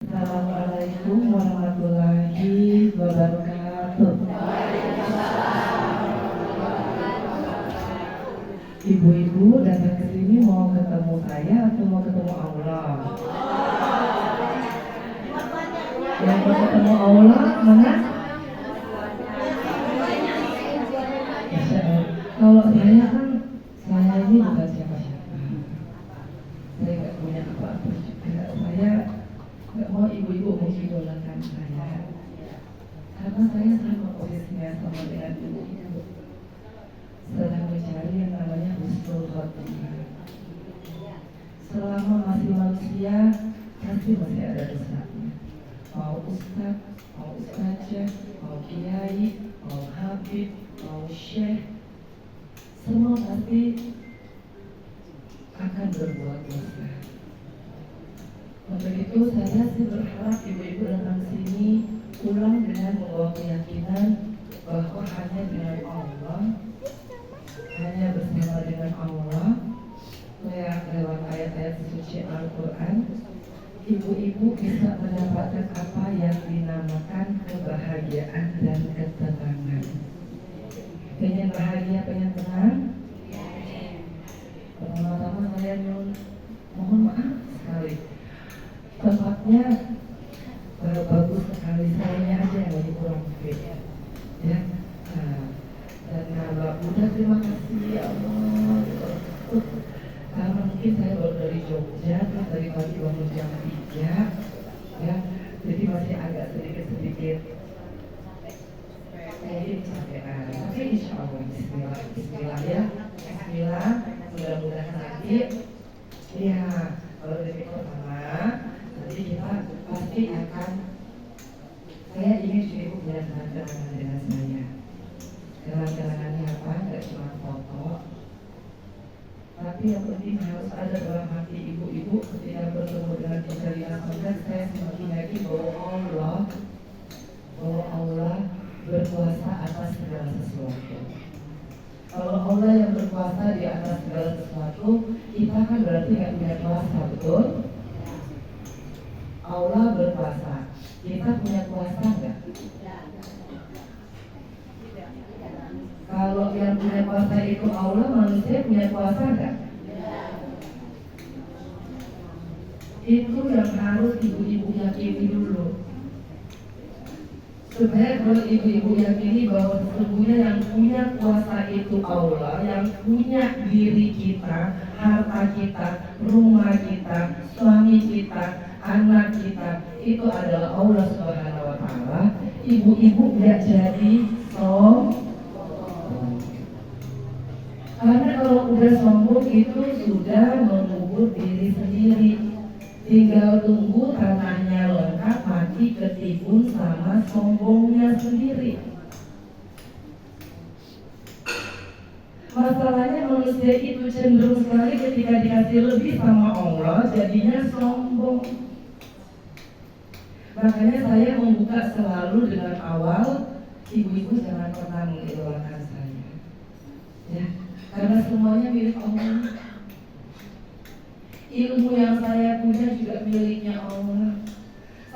Assalamualaikum warahmatullahi wabarakatuh. Ibu-ibu datang ke sini mau ketemu saya atau mau ketemu Allah? Yang mau ketemu Allah mana? Kalau saya kan, saya ini bukan siapa-siapa. Saya nggak punya apa-apa juga. Saya nggak mau ibu-ibu mengidolakan saya, karena saya sama posisinya sama dengan ibu-ibu, sedang mencari yang namanya husnul khotimah. Selama masih manusia, pasti masih ada dosanya. Mau ustaz, mau ustazah, mau kiai, mau habib, mau syekh, semua pasti akan berbuat dosa. Untuk itu saya sih berharap ibu-ibu datang sini pulang dengan membawa keyakinan bahwa hanya dengan Allah, hanya bersama dengan Allah, lewat ayat-ayat suci Al-Quran, ibu-ibu bisa mendapatkan apa yang dinamakan kebahagiaan dan ketenangan. Pengen bahagia, pengen tenang? Pertama-tama saya mohon maaf sekali, tempatnya bagus sekali, sayanya aja yang lagi kurang fit ya. Dan kalau udah, terima kasih ya Allah. Karena mungkin saya baru dari Jogja, terus dari pagi bangun jam 3 ya, jadi masih agak sedikit mungkin capean. Tapi insya Allah bismillah, bismillah ya, bismillah. Mudah-mudahan nanti ya, kalau dari pertama nanti kita pasti akan, saya ingin ibu punya kenangan dengan saya. Kenangannya apa? Nggak cuma foto, tapi yang penting harus ada dalam hati ibu-ibu ketika bertemu dengan Ibrahim Al-Qadar. Saya semakin yakin bahwa Allah berkuasa atas segala sesuatu. Kalau Allah yang berkuasa di atas segala sesuatu, kita kan berarti nggak punya kuasa, betul? Allah berkuasa, kita punya kuasa nggak? Kalau yang punya kuasa itu Allah, manusia punya kuasa nggak? Itu yang harus ibu-ibu yakini dulu, supaya kalau ibu-ibu yakini bahwa sesungguhnya yang punya kuasa itu Allah, yang punya diri kita, harta kita, rumah kita, suami kita, anak kita, itu adalah Allah Subhanahu wa Ta'ala. Ibu-ibu nggak jadi sombong. Karena kalau udah sombong itu sudah mengubur diri sendiri. Tinggal tunggu tanahnya lengkap, mati ketimbun sama sombongnya sendiri. Masalahnya manusia itu cenderung sekali ketika dikasih lebih sama Allah, jadinya sombong. Makanya saya membuka selalu dengan awal, ibu-ibu jangan pernah mengidolakan saya, ya, karena semuanya milik Allah. Ilmu yang saya punya juga miliknya Allah.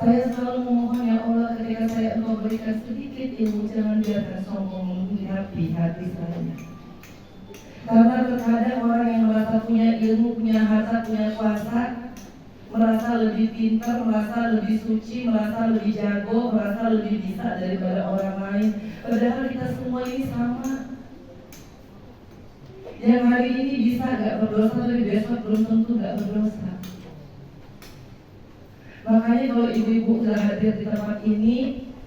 Saya selalu memohon ya Allah, ketika saya Engkau berikan sedikit ilmu, jangan biarkan sombong menghinggapi hati saya. Karena terkadang orang yang merasa punya ilmu, punya harta, punya kuasa, merasa lebih pintar, merasa lebih suci, merasa lebih jago, merasa lebih bisa daripada orang lain. Padahal kita semua ini sama. Yang hari ini bisa gak berdosa, tapi besok belum tentu gak berdosa. Makanya kalau ibu-ibu sudah hadir di tempat ini,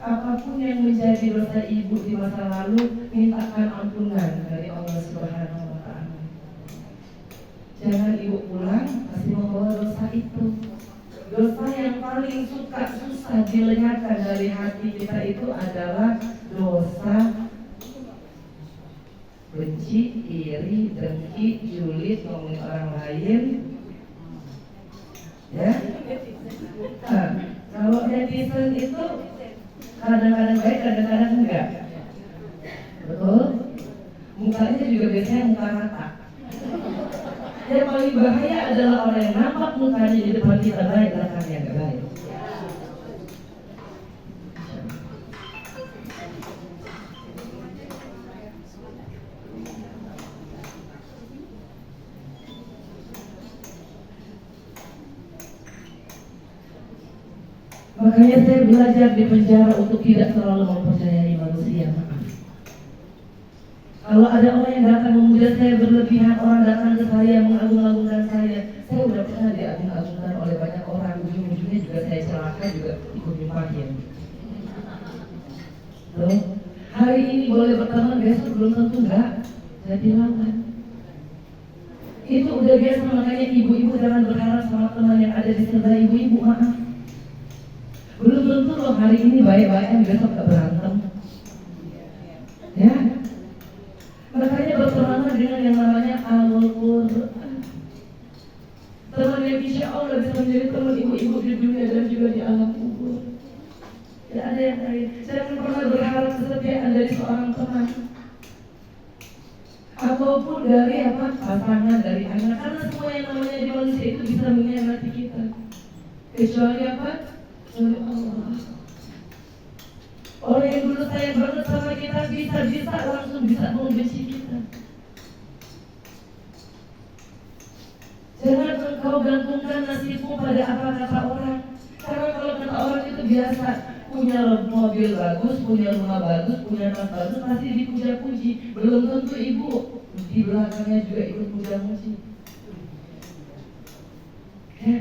apapun yang menjadi dosa ibu di masa lalu, mintakan ampunan dari Allah Subhanahu wa Ta'ala. Jangan ibu pulang masih membawa dosa itu. Dosa yang paling susah dilenyapkan dari hati kita itu adalah dosa benci, iri, dengki, julid, ngomongin orang lain, ya. Kalau netizen itu kadang-kadang baik, kadang-kadang enggak, betul? Mukanya juga biasanya muka rata. Yang paling bahaya adalah orang yang nampak mukanya di depan kita baik, belakangnya enggak baik. Makanya saya belajar di penjara untuk tidak terlalu mempercayai manusia. Maaf. Kalau ada orang yang datang memuja saya berlebihan, orang datang ke saya mengagung-agungkan saya udah pernah diagung-agungkan oleh banyak orang. Ujung-ujungnya juga saya celaka juga ikut nyumpahin. Loh, hari ini boleh berteman, besok belum tentu enggak. Saya bilang kan, itu udah biasa. Makanya ibu-ibu jangan berharap sama teman yang ada di sebelah ibu-ibu. Maaf, belum tentu loh hari ini baik-baikan besok gak berantem. Ya, makanya berteman dengan yang namanya Al-Quran, teman yang insya Allah bisa menjadi teman ibu-ibu di dunia dan juga di alam kubur. Tidak ada yang lain. Jangan pernah berharap kesetiaan dari seorang teman ataupun dari pasangan, dari anak, karena semua yang namanya di manusia itu bisa mengkhianati kita, kecuali kecuali Allah. Orang yang dulu sayang banget sama kita bisa langsung bisa membenci kita. Jangan engkau gantungkan nasibmu pada apa kata orang, karena kalau kata orang itu biasa. Punya mobil bagus, punya rumah bagus, punya tas bagus, pasti dipuja-puji. Belum tentu ibu di belakangnya juga ikut puja-puji. Ya.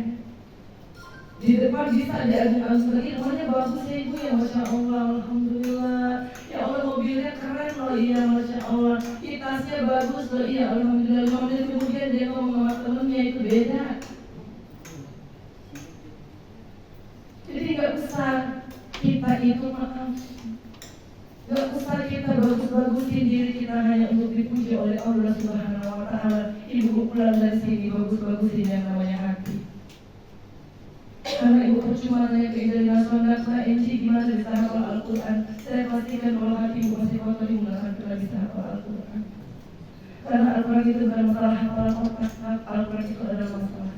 Di depan bisa diagung-agungkan, namanya bagus ya ibu ya, masya Allah, alhamdulillah. Ya Allah, mobilnya keren loh, iya masya Allah. Tasnya bagus loh, iya alhamdulillah. Kemudian dia ngomong sama temennya itu beda. Jadi nggak usah kita itu gak usah kita bagus-bagusin diri kita hanya untuk dipuji oleh Allah Subhanahu wa Ta'ala. Ibu pulang dari sini bagus-bagusin yang namanya hati. Karena ibu percuma nanya ke Ida Nasional, NC gimana bisa hafal Al-Quran? Saya pastikan kalau hati ibu masih kotor, ibu gak akan pernah bisa hafal Al-Quran. Karena Al-Quran itu bukan masalah hafal otak, Al-Quran itu adalah masalah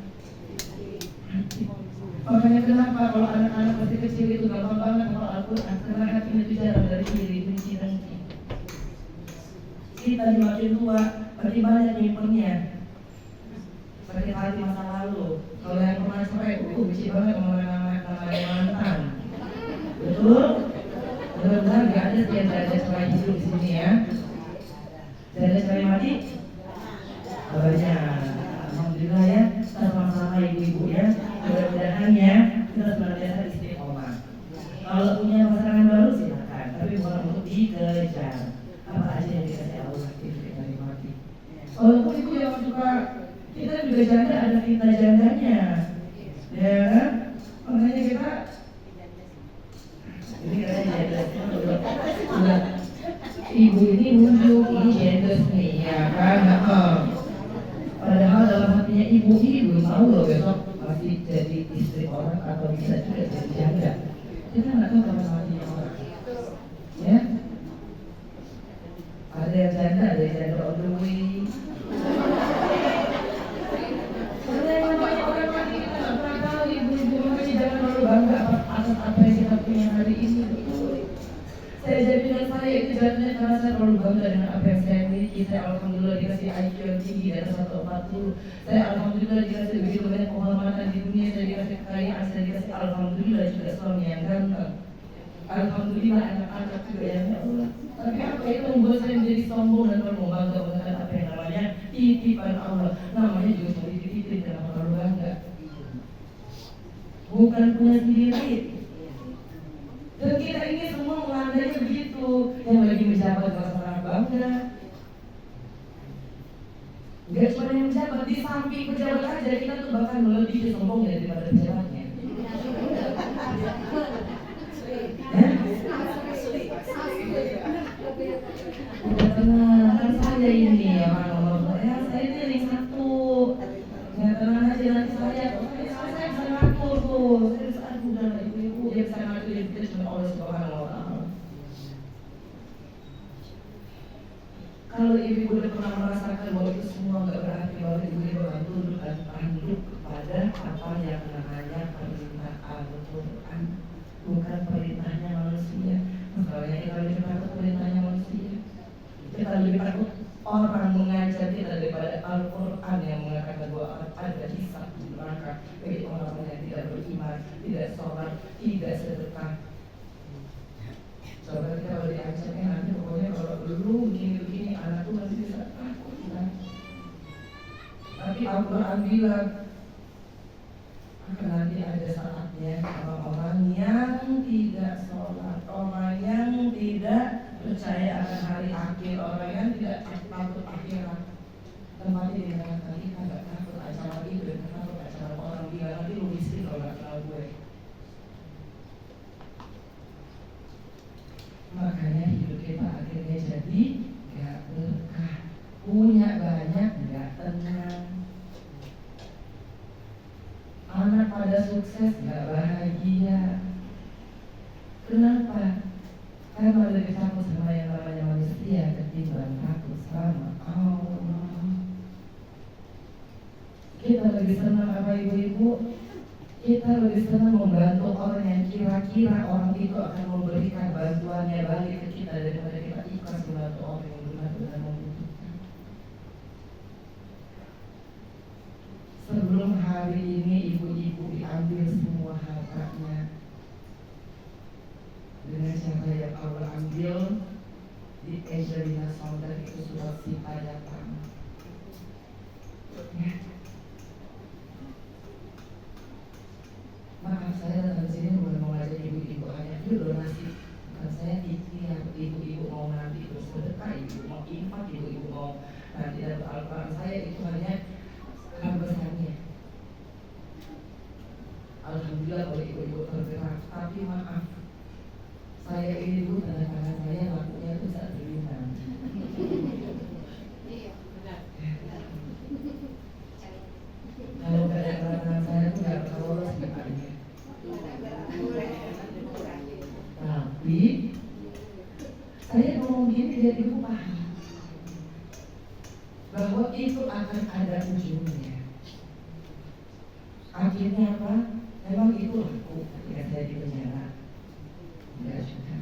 hati. Makanya kenapa kalau anak-anak masih kecil itu gampang banget hafal Al-Quran, karena hatinya itu jarang dari diri, benci-benci. Kita makin tua, makin banyak nyimpennya, sakit hati masa lalu. Kalau yang pernah cerai, benci banget sama namanya mantan. Betul? Benar-benar gak ada sih yang ada cerai hidup di sini ya. Ada cerai mati? Banyak. Alhamdulillah ya, sama-sama ibu-ibu ya. Mudah-mudahan ya kita senantiasa istiqomah. Kalau punya pasangan baru silakan, tapi bukan untuk dikejar. Apa aja yang dikasih Allah dari mati. Walaupun ibu yang suka, kita juga janda ada fitnah jandanya, ya kan? Makanya kita ini katanya janda. Ibu ini nunjuk ini gender nih, ya kan? Padahal dalam hatinya ibu ini belum tahu loh besok masih jadi istri orang atau bisa juga jadi janda. Kita nggak tahu dalam hatinya orang. Ya? Ada yang janda on the way. Karena yang namanya orang mati kita nggak pernah tahu, ibu-ibu, makanya jangan terlalu bangga atas apa yang kita punya hari ini. Saya jadi dengan saya itu jatuhnya karena saya terlalu bangga dengan apa yang saya miliki. Saya alhamdulillah dikasih IQ yang tinggi di atas 140. Saya alhamdulillah dikasih begitu banyak kehormatan di dunia. Saya dikasih kekayaan, saya dikasih alhamdulillah juga suami yang ganteng. Alhamdulillah anak-anak juga yang ya Allah. Tapi apa itu membuat saya menjadi sombong dan terlalu bangga dengan apa yang namanya titipan Allah. Namanya juga cuma dititipin, kenapa terlalu bangga? Bukan punya sendiri. Dan kita ini semua melandainya begitu. Yang lagi menjabat merasa bangga. Gak cuma yang menjabat, di samping pejabat aja kita tuh bahkan melebihi sombongnya daripada pejabatnya. Udah tenang, kan saya ini ya saya ini ring satu. Ya tenang aja, nanti saya bisa ngatur tuh. Saya udah ibu-ibu dia bisa ngatur, dia cuma Allah Subhanahu wa Ta'ala. Kalau ibu udah pernah merasakan bahwa itu semua nggak berarti, bahwa ibu akan tunduk dan tunduk kepada apa yang namanya perintah Al-Quran, bukan perintahnya manusia. Makanya kita lebih takut perintahnya manusia, kita lebih takut orang mengajar kita daripada Al-Quran yang mengatakan bahwa ada hisab di neraka bagi orang yang tidak beriman, tidak sholat, tidak sedekah. Coba kita kalau diajarnya nanti pokoknya kalau dulu begini-begini anak tuh nanti bisa takut kan. Tapi Al-Quran bilang akan nanti ada saatnya orang-orang yang tidak sholat, orang yang tidak percaya akan hari akhir, orang yang tidak takut akhirat, tempatnya di neraka. Kita nggak takut acara itu, nggak takut acara orang bilang nanti lu miskin kalau nggak kenal gue. Makanya hidup kita akhirnya jadi gak berkah, punya banyak gak tenang, anak pada sukses gak bahagia. Kenapa? Karena lebih takut sama yang namanya manusia ketimbang takut sama Allah. Kita lebih senang apa ibu-ibu? Kita lebih senang membantu orang yang kira-kira orang itu akan memberikan bantuannya balik ke kita daripada kita ikhlas membantu orang yang benar-benar membutuhkan. Sebelum hari ini ibu-ibu diambil semua hartanya dengan cara yang Allah ambil di Angelina Saunders itu surat Sita datang. Ya. Maaf, saya datang ke sini bukan mau ngajak ibu-ibu hanya itu donasi. Bukan saya ikhtiar, ibu-ibu mau nanti bersedekah, ibu mau infak, ibu-ibu mau nanti dapat Al-Quran. Saya itu hanya besarnya. Alhamdulillah kalau ibu-ibu bergerak. Tapi maaf, saya ini dulu tanda tangan saya lakunya itu saat berbintang. Iya, benar. Kalau gak ada tanda tangan saya itu gak bakal lolos gimana. Tapi saya ngomong gini biar ibu paham bahwa itu akan ada ujungnya. Akhirnya apa? Memang itu laku ketika saya di penjara. Enggak juga.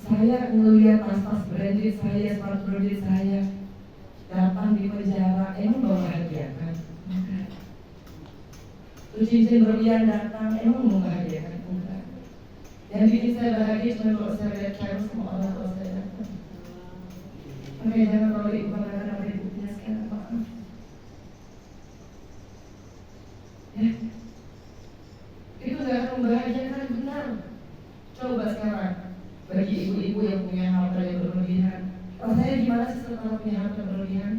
Saya ngelihat tas-tas branded saya, sepatu branded saya datang di penjara, emang membahagiakan? Enggak. Terus cincin berlian datang, emang membahagiakan? Enggak. Yang bikin saya bahagia cuma kalau saya lihat care sama orang tua saya datang. Makanya jangan kalau ibu kadang-kadang ada ibunya sekarang, maaf. Ya, itu gak akan membahagiakan, benar. Coba sekarang bagi ibu-ibu yang punya harta yang berlebihan, rasanya gimana sih setelah punya harta berlebihan?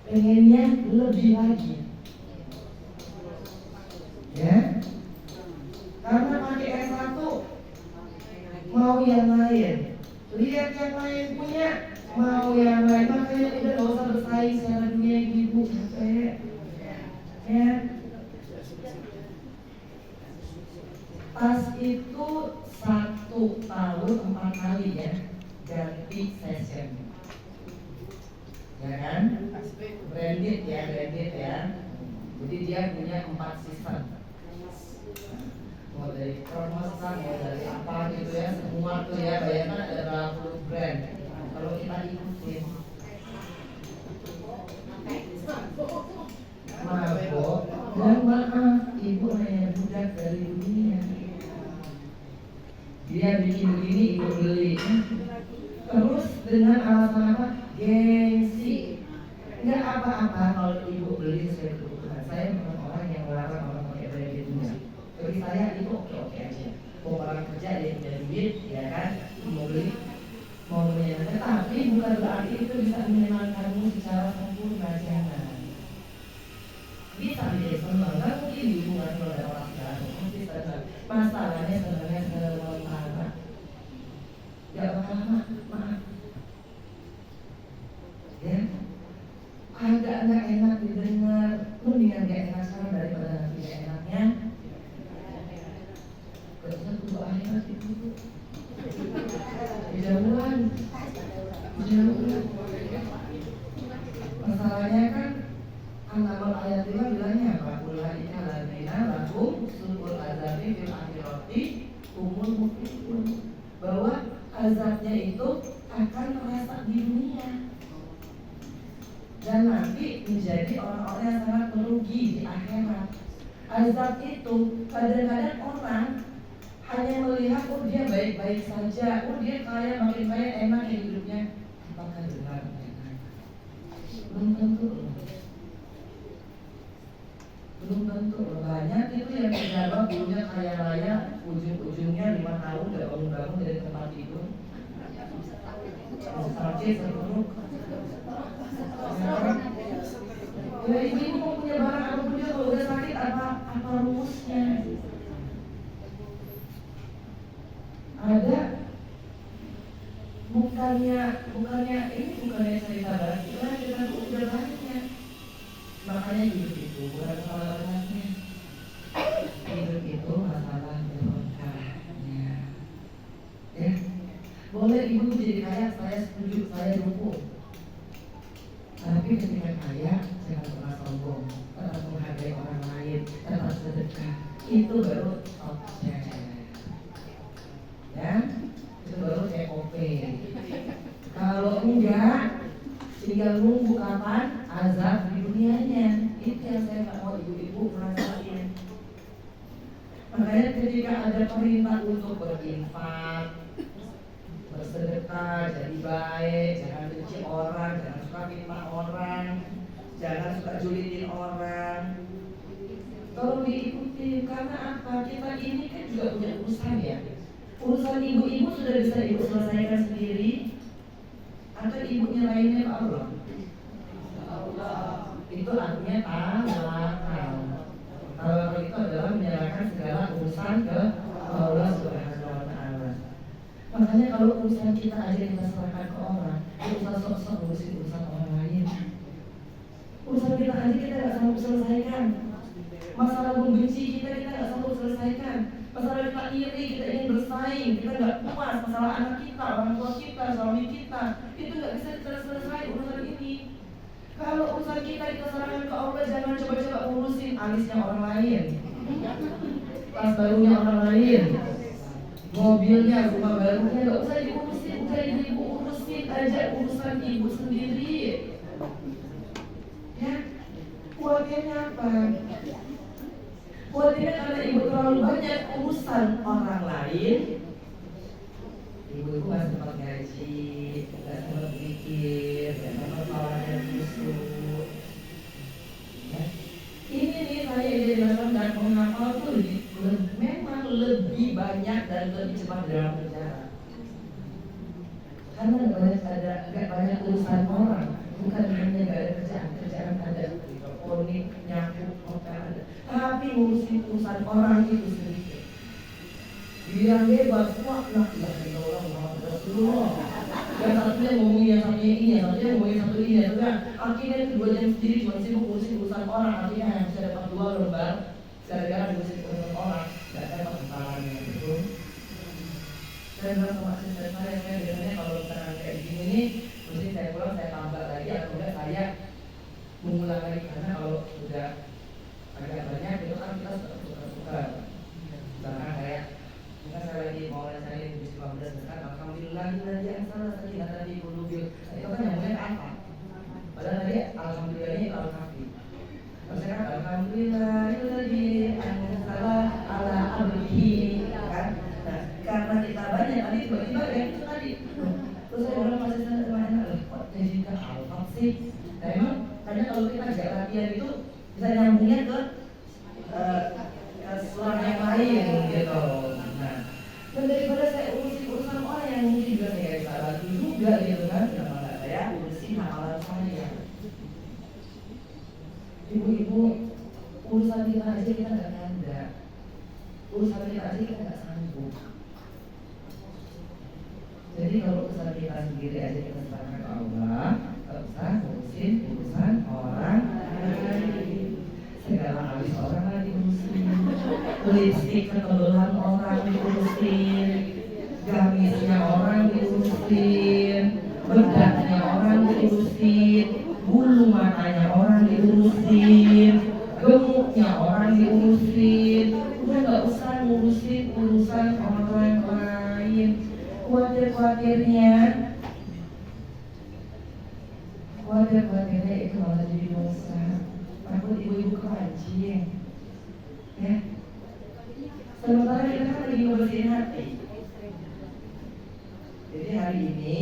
Pengennya lebih lagi, ya? Karena pakai S1 mau yang lain, lihat yang lain punya, mau yang lain. Makanya udah gak usah bersaing secara dunia ibu, capek. Ya, tas itu 1 tahun 4 kali ya ganti session, ya kan? Branded ya, jadi dia punya 4 season. Mau dari promosi, mau dari apa gitu ya, semua tuh ya, bayangkan ada berapa puluh brand. Kalau kita ikutin mabok, dan maaf, ibu hanya budak dari dunia. Dia bikin begini, ibu beli. Terus dengan alasan apa? Gengsi. Nggak apa-apa kalau ibu beli sesuai kebutuhan. Saya bukan orang yang melarang orang pakai branded dunia. Bagi saya itu oke-oke aja. Mau orang kerja dia punya duit, ya kan? Mau beli, mau menyenangkan. Tapi bukan berarti itu bisa menyenangkanmu secara sempurna, jangan. Bisa menjadi senang, kan mungkin di hubungan kalau ada orang sekarang mesti senang. Masalahnya sebenarnya sementara, gak bakal lama, maaf. Ya, agak gak enak didengar, mendingan gak enak sekarang daripada nanti gak enaknya. Gak usah tunggu akhirat itu, kejauhan. Masalahnya kan An-Naml ayat 5 bilangnya apa? Ulaika ladzina lahum su'ul adzabi fil akhirati humul muflihun. Bahwa azabnya itu akan terasa di dunia dan nanti menjadi orang-orang yang sangat merugi di akhirat. Azab itu kadang-kadang orang hanya melihat oh dia baik-baik saja, oh dia kaya, makin kaya enak hidupnya. Apakah benar enak? Belum tentu. Belum tentu. Banyak itu yang terjawab dulunya kaya raya, ujung-ujungnya 5 tahun udah bangun-bangun dari tempat tidur. Sakit terburuk. Ya ibu mau punya barang apapun juga kalau udah sakit apa rumusnya? Ada bukannya ini bukannya cerita bagi lah, kita tuh udah banyak. Makanya hidup itu bukan masalah banyaknya, hidup itu masalah berkahnya. Ya, boleh ibu jadi kaya, saya setuju, saya dukung. Tapi ketika kaya, jangan pernah sombong, tetap menghargai orang lain, tetap sedekah. Itu baru topnya. Ya, itu baru COP. Kalau enggak, tinggal nunggu kapan azab di dunianya. Itu yang saya nggak mau ibu-ibu merasain. Makanya ketika ada perintah untuk berinfak, bersedekah, jadi baik, jangan benci orang, jangan suka fitnah orang, jangan suka julitin orang, tolong diikuti. Karena apa? Kita ini kan juga punya urusan ya. Urusan ibu-ibu sudah bisa ibu selesaikan sendiri, atau ibu nyerahinnya ke Allah? Itu artinya tawakal. Tawakal itu adalah menyerahkan segala urusan ke Allah Subhanahu wa Ta'ala. Makanya kalau urusan kita aja kita serahkan ke orang, kita usah sok-sok ngurusin urusan orang lain. Urusan kita aja kita nggak sanggup selesaikan. Masalah membenci kita nggak sanggup selesaikan. Masalah kita iri, kita ingin bersaing, kita nggak puas. Masalah anak kita, orang tua kita, suami kita, itu nggak bisa kita selesai urusan ini. Kalau urusan kita serahkan ke Allah, jangan coba-coba urusin alisnya orang lain, tas barunya orang lain, mobilnya, rumah barunya, nggak usah diurusin. Udah ibu urusin aja urusan ibu sendiri. Ya, kuatirnya apa? Kuatirnya karena ibu terlalu banyak urusan orang lain. Ibu-ibu nggak sempat ngaji, nggak sempat pikir, nggak sempat tawarnya susu. Ya. Ini nih saya jadi dan menghafal tuh memang lebih banyak dan lebih cepat dalam berjalan. Karena nggak banyak urusan orang, bukan hanya nggak ada kerjaan ada, ponik, nyakut, hotel ada, tapi ngurusin urusan orang itu sedikit. Bilang bebas, wah lah ya orang Rasulullah. Yang satunya ngomongin yang satunya ini, yang satunya ngomongin satu ini, yang satunya akhirnya itu 2 jam sendiri cuma sibuk ngurusin urusan orang. Akhirnya yang bisa dapat 2 lembar gara-gara ngurusin urusan orang, nggak dapat kesalahannya itu. Saya bilang sama asisten saya biasanya kalau misalnya kayak begini nih, mesti saya pulang saya tambah lagi atau enggak saya mengulang lagi, karena kalau sudah agak banyak itu kan kita suka bahkan kayak maka saya lagi mau lancarin bis 15 kan, alhamdulillah yang salah tadi tadi kulubil itu kan yang mulai apa? Padahal tadi alhamdulillah ini al-kafi. Maksudnya kan alhamdulillah lagi salah ala abdihi kan. Nah karena kita banyak tadi tiba-tiba yang itu tadi. Terus saya bilang masih sama enak kok jadi ke al sih. Nah emang kadang kalau kita ajak latihan itu bisa nyambungnya ke suara yang lain gitu. Dan daripada saya urusan orang yang mungkin juga saya bisa bantu juga gitu kan, kenapa nggak saya urusin hafalan saya. Ibu-ibu, urusan kita aja kita nggak ada, urusan kita aja kita nggak sanggup. Jadi kalau urusan kita sendiri aja kita serahkan ke Allah, nggak usah urusin urusan orang lain. Segala habis orang lagi diurusin, lipstik ketebalan orang diurusin, gamisnya orang diurusin, bedaknya orang diurusin, bulu matanya orang diurusin, gemuknya orang diurusin. Udah nggak usah ngurusin urusan orang lain. Khawatir khawatirnya itu malah jadi dosa. Takut ibu-ibu kepancing, ya. Sementara kita kan lagi ngebersihin hati. Jadi hari ini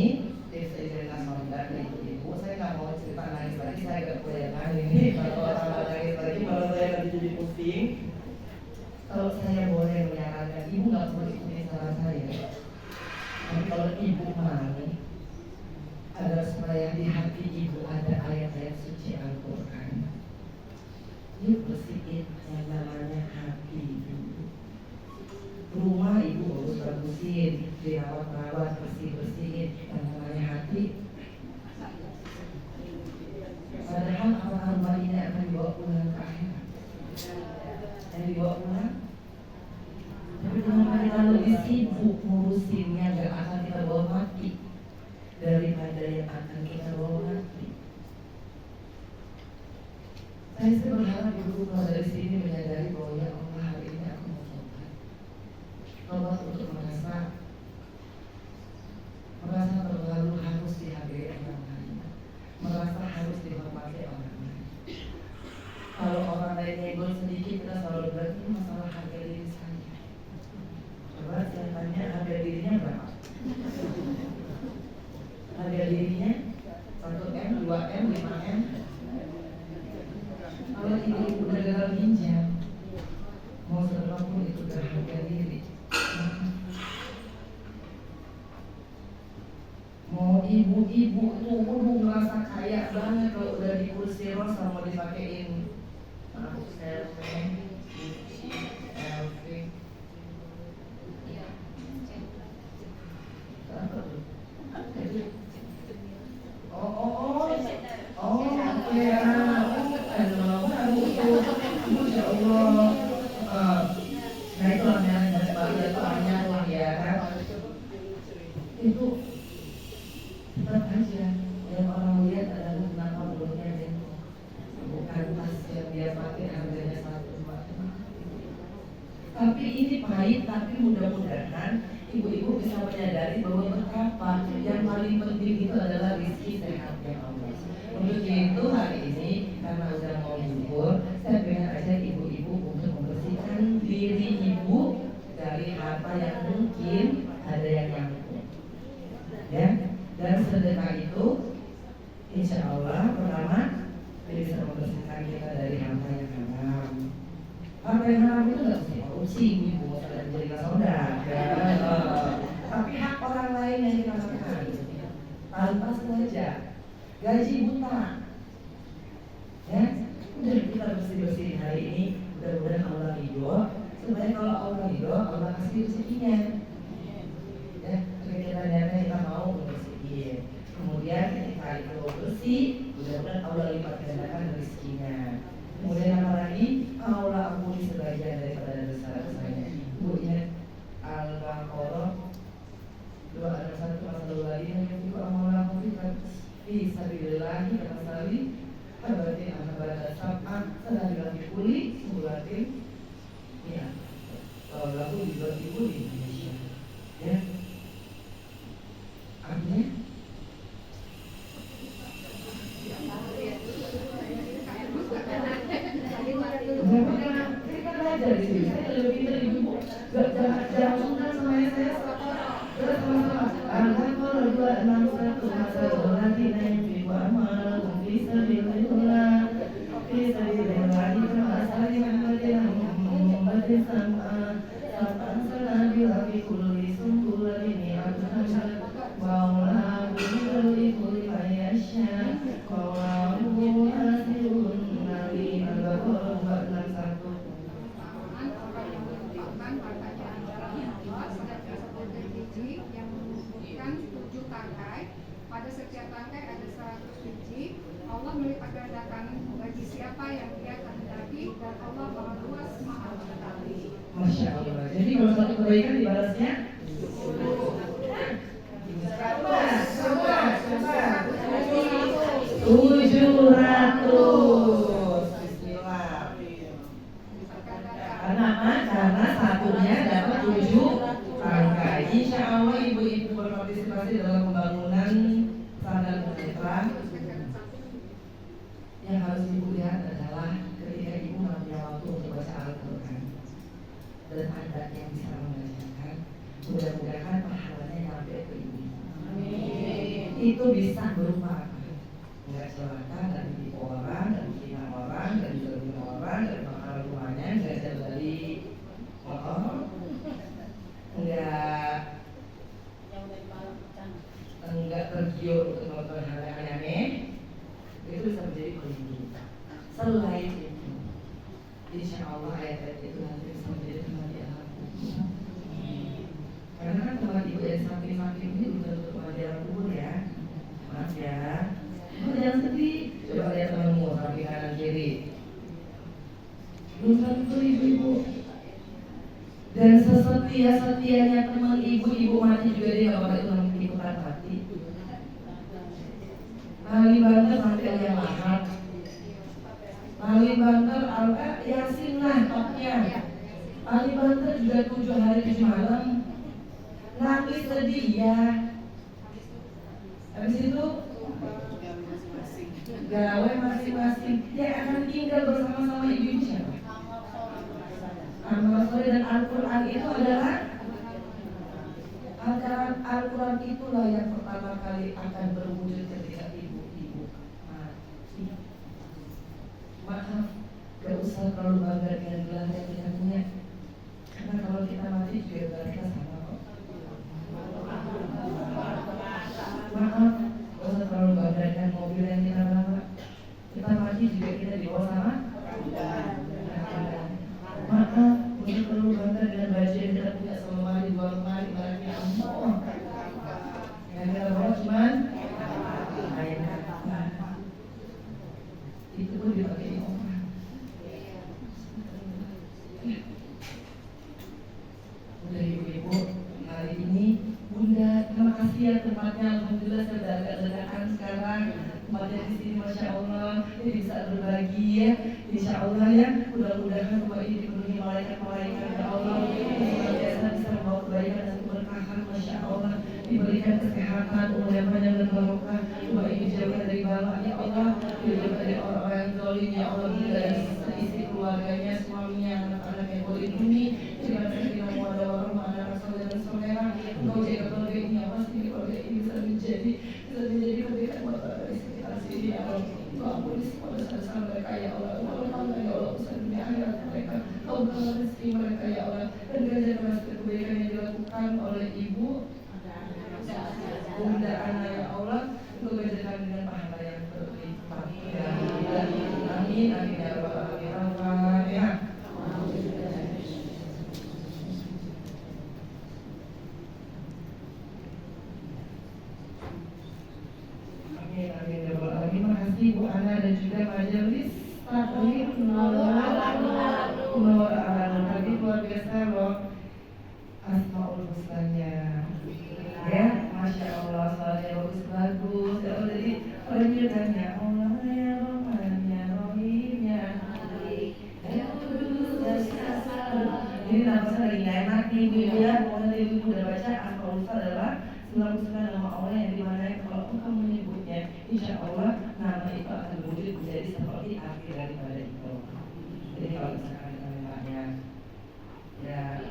tips cerita sonda ke ibu-ibu, saya nggak mau cerita nangis lagi, saya agak kebanyakan ini. Kalau orang nangis lagi, kalau saya lagi jadi pusing. Kalau saya boleh menyarankan, ibu nggak perlu ikuti saran saya. Tapi kalau ibu mau, agar supaya di hati ibu ada ayat-ayat suci Al-Quran, yuk bersihin yang namanya hati ibu. Rumah ibu bagus-bagusin, dirawat-rawat, bersih-bersihin yang namanya hati. Padahal amal-amal ini akan dibawa pulang ke akhirat. Yang dibawa pulang, tapi dengan kita lebih sibuk ngurusinnya, gak akan kita bawa mati daripada yang akan kita bawa mati. Saya sih berharap ibu keluar dari sini menyadari bahwa ya Allah, hari ini aku mau tobat untuk merasa terlalu harus dihargai orang lain, merasa harus dihormati orang lain. Kalau orang lain nyenggol sedikit, kita selalu bilang ini masalah harga diri saya. Coba saya tanya, harga dirinya berapa? Harga dirinya 1M, 2M, 5M. Kalau ibu udah gagal ginjal, mau berapapun itu udah harga diri. Mau ibu-ibu tuh merasa kaya banget kalau udah di kursi rosa mau dipakein itu tetap aja yang orang lihat adalah kenapa belumnya bengkok, bukan tas yang dia pakai harganya 1,2. Tapi ini pahit, tapi mudah-mudahan ibu-ibu bisa menyadari bahwa betapa yang paling penting itu adalah rezeki sehatnya Allah. Untuk itu hari ini karena udah mau libur, saya pengen ajak ibu-ibu untuk membersihkan diri ibu dari harta yang mungkin ada yang nyangkut, ya. Dan sedekah itu insya Allah pertama bisa membersihkan kita dari harta yang haram. Harta yang haram itu nggak mesti korupsi, ibu dan menjadi saudara, ya. Tapi hak orang lain yang kita makan tanpa sengaja, gaji buta, ya. Udah kita bersih hari ini, mudah-mudahan Allah ridho. Sebenarnya kalau Allah ridho, Allah kasih rezekinya, ya. Kita kita mau bersihin, kemudian ketika itu bersih, mudah-mudahan Allah lipat gandakan rezekinya. Kemudian apa lagi? Allah ampuni sebagian daripada dosa-dosanya. Ibu ingat Al-Baqarah 2:1 masalah lagi yang juga Allah ampunikan fi sabilillahi kasali berarti anak sab'ah sedang dilatih kuli sebulatin, ya. Kalau lagu dilatih kuli Indonesia, ya. Artinya kita belajar di sini. Saya lebih pintar ibu. Jangan sungkan sama saya. Terus sama-sama. Al-Baqarah 261 masalah nanti naik wa amal bisa bilillah bisa bilillah masalah yang berarti sama salah bilahi kulli sumpul ini akan Wallahu yuhibbu ayasya Wallahu hasibun nabi. Al-Baqarah 261. yang menumbuhkan 7 tangkai, pada setiap tangkai ada 100 biji. Allah melipat gandakan bagi siapa yang dia kehendaki dan Allah Maha Luas Maha Mengetahui. Masya Allah. Jadi kalau satu kebaikan dibalasnya 700. Bismillah. Karena satunya dapat 7 tangkai. Insya Allah ibu-ibu berpartisipasi partisipasi dalam pembangunan pesantren tunanetra. Yang harus ibu lihat adalah ketika ibu mengambil waktu untuk baca Al-Quran dan ada yang bisa membacakan, mudah-mudahan pahalanya nyampe ke ibu. Amin. Itu bisa berupa apa? Nggak celaka, nggak ditipu orang, nggak dihina orang, nggak dizalimi orang, nggak bakal rumahnya, nggak jadi enggak tergiur untuk melakukan hal yang aneh, itu bisa menjadi pelindung. Selain itu, insya Allah ayat-ayat itu nanti bisa menjadi teman di alam kubur. Karena kan teman ibu yang samping-samping ini bukan untuk teman di alam kubur ya. Maaf ya. Oh, jangan sedih. Coba lihat temanmu samping kanan kiri. Belum tentu ibu-ibu. Dan sesetia-setianya teman ibu mati juga dia gak bakal ikutan mati. Paling banter sampai yang lahap, paling banter alka yasin lah topnya, paling banter juga 7 hari 7 malam, nangis sedih ya. Habis itu gawe masing-masing. Yang akan tinggal bersama-sama ibu-ibu siapa? Amal soleh dan Al-Quran itu adalah Al-Quran itulah yang pertama kali akan berwujud ketika ibu-ibu mati. Maaf, gak usah terlalu bangga dengan gelar yang kita punya, karena kalau kita mati juga gelar kita sama kok. Maaf, gak usah terlalu bangga dengan mobil yang kita bawa, kita mati juga kita dibawa sama. Maaf, untuk perlu bangga dengan baju yang kita punya selemari, 2 lemari, barangnya Allah. Yang kita bawa cuman kain kata. Itu pun dipakai orang. Udah ibu-ibu, hari ini Bunda, terima kasih ya tempatnya. Alhamdulillah saya udah agak ledakan sekarang. Tempatnya di sini, masya Allah, ini bisa berbagi ya. Insya Allah ya, mudah-mudahan rumah ini dipenuhi malaikat-malaikat ya Allah. Senantiasa bisa membawa kebaikan dan keberkahan, masya Allah. Diberikan kesehatan, umur yang panjang dan barokah. Rumah ini dijauhkan dari bala ya Allah, dijauhkan dari orang-orang yang zalim ya Allah. Dan istri keluarganya, suaminya, anak-anak yang boleh bumi. Terima kasih yang ada warung, anak soleh dan solera. Engkau jaga keluarga ini ya pasti keluarga ini bisa menjadi kebaikan buat orang di sekitar sini ya Allah. Kau ampuni semua dosa-dosa mereka ya Allah. Ya Allah, usaha dunia akhirat mereka. Kau berikan rezeki mereka ya Allah. Dan ganjarkan atas kebaikan yang dilakukan oleh ibu Bunda Ana ya Allah. Engkau ganjarkan dengan pahala yang berlipat. Amin. Amin ya rabbal alamin. Al-Fatihah. Amin ya rabbal alamin. Terima kasih Bu Ana dan juga majelis taklim Nur Alanul tadi luar biasa loh Asmaul Husnanya ya, masya Allah, soalnya bagus-bagus ya Allah. Jadi penyedannya Allah ya Rahman ya Rahim ya Malik ya Kudus ya Salam. Ini nafasnya lagi gak enak nih ibu ya. Pokoknya ibu udah baca Asmaul Husna adalah 99 nama Allah yang dimana kalau engkau menyebutnya, insya Allah nama itu akan berwujud menjadi seperti akhir daripada itu. Jadi kalau misalkan kita mintanya ya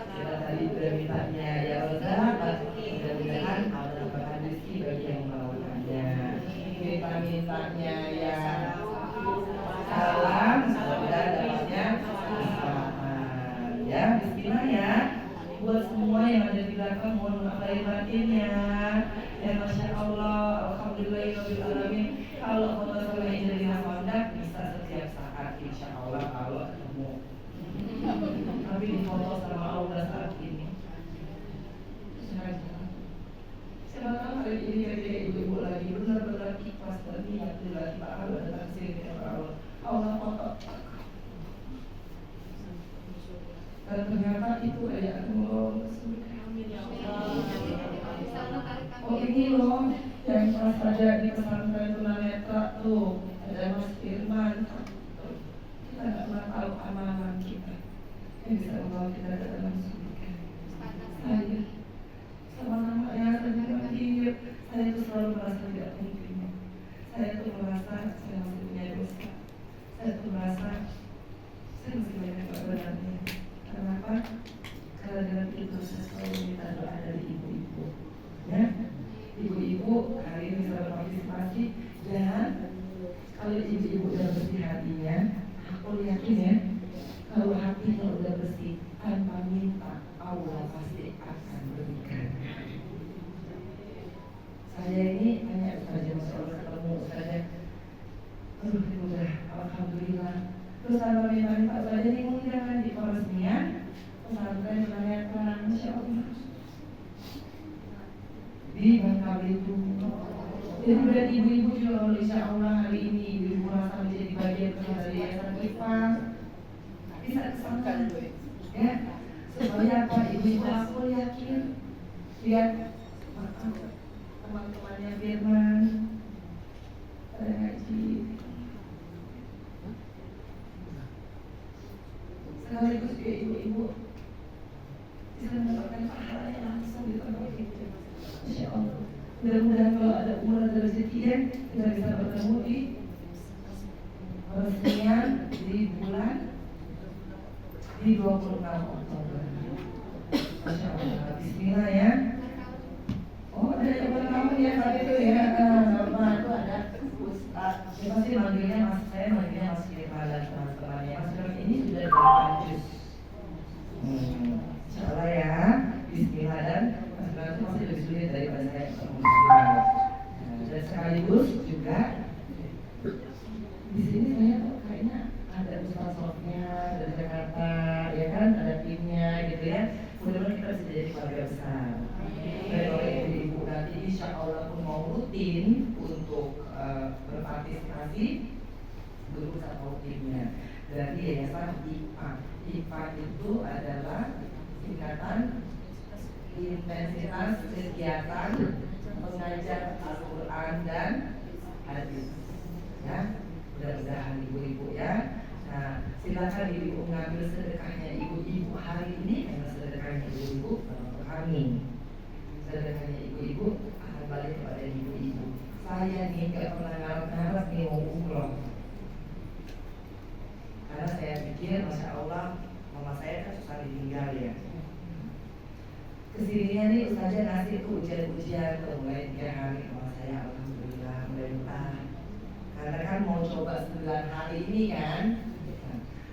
kita tadi sudah mintanya ya Allah, mudah-mudahan Allah akan rezeki bagi yang melakukannya. Kita mintanya ya salam, semoga dapatnya ya. Bismillah ya. Buat semua yang ada di belakang mohon maaf lahir batinnya. Ya masya Allah, alhamdulillahirabbil alamin. Kalau foto sama Indelina Honda bisa setiap saat insya Allah kalau ketemu. Tapi di foto sama Allah saat ini. Siapa tahu hari ini ketika ibu-ibu lagi benar-benar ikhlas dan niat lagi pahala datang sini ya Allah. Allah foto. Dan ternyata itu ya Allah. Oh ini loh yang pas ada di pesantren tunanetra tuh ada Mas Firman. Kita nggak pernah tahu amalan kita yang bisa membawa kita ke dalam surga. Saya hati kalau udah bersih, tanpa minta Allah pasti akan berikan. Saya ini tanya saja, masya Allah ketemu saja, aduh ini udah alhamdulillah. Terus tanpa minta saja diundang di peresmian pesantren menanyakan, masya Allah di Bangka Belitung. Jadi dan ibu-ibu juga insya Allah hari ini ibu-ibu merasa menjadi bagian dari yayasan kita. Bisa kesangkan ya, supaya apa ibu-ibu aku yakin lihat teman-temannya Firman pada ngaji sekaligus juga ibu-ibu bisa mendapatkan pahalanya langsung di tempat itu. Insya Allah mudah-mudahan kalau ada umur dan rezeki ya kita bisa bertemu di peresmian di bulan di 26 Oktober. Masya Allah, bismillah ya. Oh ada yang bertamu ya saat itu ya. Bapak itu ada Ustaz. Ya pasti manggilnya mas, saya manggilnya Mas Firman dan teman-temannya. Mas Firman ini sudah 8 juz. Insya Allah ya. Bismillah dan Mas Firman itu masih lebih sulit daripada saya ketemu. Dan sekaligus juga di sini saya kayaknya ada Ustaz Sofnya dari Jakarta, ya kan, ada timnya gitu ya. Mudah-mudahan kita bisa jadi keluarga besar. Dan oleh ibu nanti insya Allah pun mau rutin untuk berpartisipasi berusaha tahu timnya dari yayasan IPA. IPA itu adalah singkatan intensitas kegiatan mengajar Al-Quran dan hadis. Ya, mudah-mudahan ibu-ibu ya. Nah, silakan ibu mengambil sedekahnya ibu-ibu hari ini karena sedekahnya ibu-ibu untuk kami. Sedekahnya ibu-ibu akan balik kepada ibu-ibu. Saya nih gak pernah ngarep-ngarep nih mau umroh. Karena saya pikir masya Allah mama saya kan susah ditinggal ya. Kesininya nih Ustazah ngasih tuh ujian-ujian tuh mulai 3 hari sama saya alhamdulillah mulai betah. Karena kan mau coba 9 hari ini kan.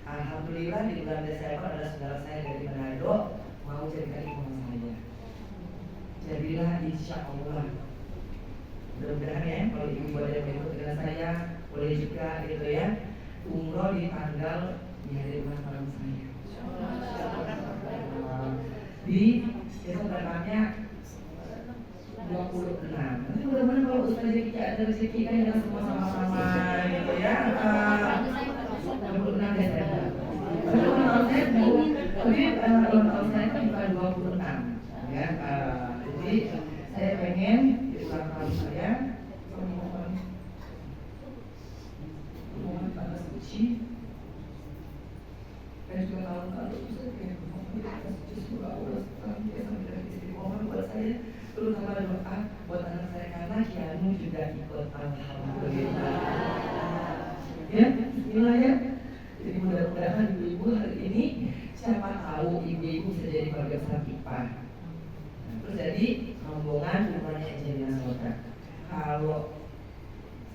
Alhamdulillah di bulan Desember ada saudara saya dari Manado mau jadikan ibu saya. Jadilah insya Allah. Mudah-mudahan ya kalau ibu ada yang ikut dengan saya boleh juga gitu ya. Umroh di tanggal di hari ulang tahun saya. Di besok berangkatnya 26. Nanti mudah-mudahan kalau Ustaz Jeki ada rezeki kan kita semua sama-sama gitu ya. 26 Desember. Tapi ulang tahun saya ulang tahun saya kan bukan 26 ya. Jadi saya pengen di ulang tahun saya mohon panas suci dan juga tahun-tahun itu saya pengen justru Allah mohon buat saya terutama doa buat anak saya karena Kianu juga ikut alhamdulillah ya bismillah ya. Jadi mudah-mudahan ibu-ibu hari ini siapa tahu ibu-ibu bisa jadi keluarga besar IPA. Terus jadi rombongan rumahnya Angelina Soda. Kalau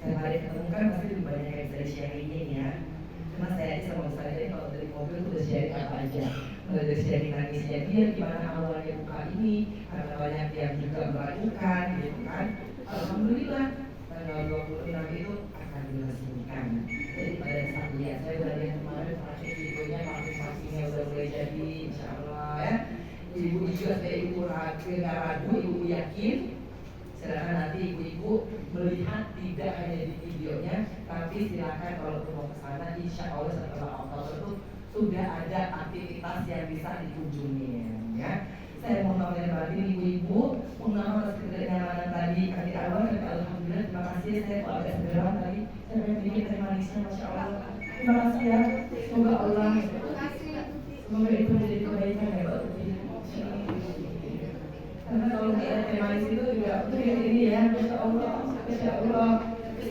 saya hari ketemu kan pasti lebih banyak yang bisa sharingin ya. Cuma saya sama Ustaz jadi kalau dari mobil itu udah sharing apa aja. Mulai dari sharing nangisnya dia gimana awalnya buka ini, karena banyak yang juga meragukan gitu kan. Alhamdulillah tanggal 26 itu akan diresmikan. Jadi pada saat lihat saya udah lihat kemarin praktik videonya partisipasinya udah mulai jadi insya Allah ya. Ibu juga saya ibu ragu, ibu yakin. Silakan nanti ibu-ibu melihat tidak hanya di videonya, tapi silakan kalau mau ke sana insya Allah setelah Oktober itu sudah ada aktivitas yang bisa dikunjungi ya. Saya mau mengamalkan lagi ibu-ibu mengamal atas kenyamanan tadi kami awal dan alhamdulillah terima kasih saya kalau ada segera tadi saya pengen bikin teh manisnya masya Allah. Terima kasih ya. Semoga Allah semoga itu menjadi kebaikan ya Pak. Karena kalau kita teh manis itu juga ini ya masya Allah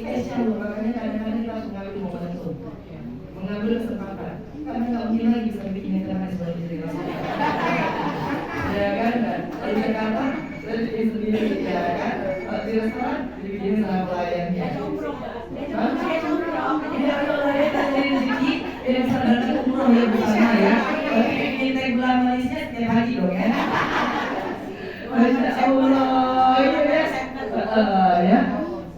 spesial makanya kadang-kadang kita harus mengambil momentum mengambil kesempatan karena kalau kita bisa bikin teh manis buat diri kita ya kan, kalau di Jakarta saya bikin sendiri ya kan, kalau di restoran dibikin sama pelayannya. Saya umroh, ya kalau saya tadi rezeki yang sadarkan umroh ya bersama ya. orang Malaysia setiap hari dong ya. Masya Allah, ya.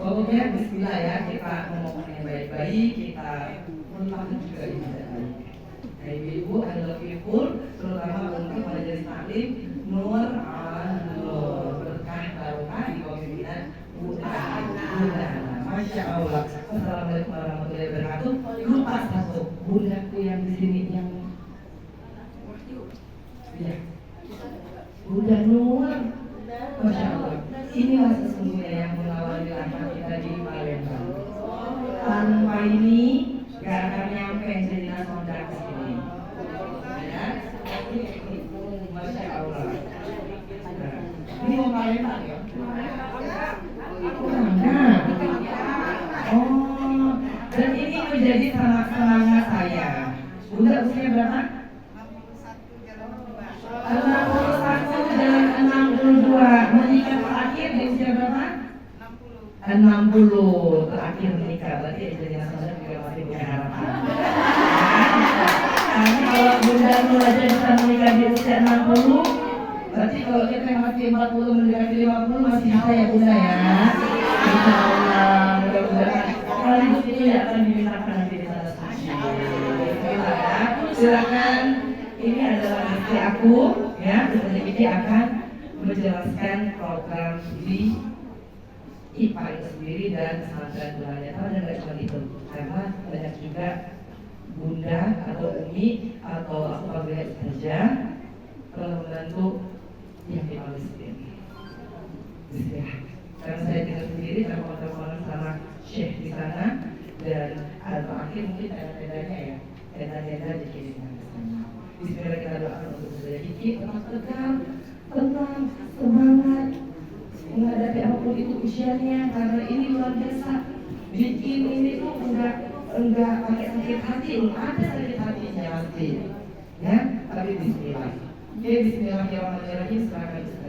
Pokoknya Bismillah ya, kita ngomong yang baik-baik, kita melupakan juga yang tidak baik. Ibu, I love you full, terutama untuk majelis taklim Nur Al-Nur, berkah barokah di kepemimpinan Bunda. Masya Allah. Assalamualaikum warahmatullahi wabarakatuh. Lupa satu, bundaku yang di sini yang ya, Bunda Nur. Masya Allah. Inilah sesungguhnya yang mengawali langkah kita di Palembang. Tanpa ini gak akan nyampe jadi nasional ke sini. Ya, Masya Allah. Ini mau Palembang ya? Nah, oh, dan ini menjadi semangat saya. Bunda usia berapa? 61 dan 62. Menikah terakhir di usia berapa? 60. Terakhir menikah, berarti jadi nasional juga masih punya harapan. Karena kalau Bunda Nur aja bisa menikah di usia 60, berarti kalau kita yang masih 40 mendekati 50 masih bisa ya Bunda ya. Insya Allah, mudah-mudahan sekaligus itu ya akan dimintakan nanti di sana suci. Silakan, ini adalah istri aku, ya. Istri ini akan menjelaskan program di IPA itu sendiri dan pesantren Bunda. Dan nggak cuma itu, karena banyak juga Bunda atau Umi atau aku panggilnya saja telah membantu yang di Palestina. Bismillah. Karena saya tinggal sendiri sama orang-orang sama Syekh di sana, dan terakhir mungkin tenda-tendanya ya, tenda-tenda dikirimkan ke sana. Bismillah, kita doakan untuk Bunda Kiki tetap tegar, tenang, semangat menghadapi apapun itu usianya, karena ini luar biasa. Bikin ini tuh enggak pakai sakit hati, ada sakit hatinya pasti, ya. Tapi Bismillah. Oke, Bismillahirrahmanirrahim. Silakan.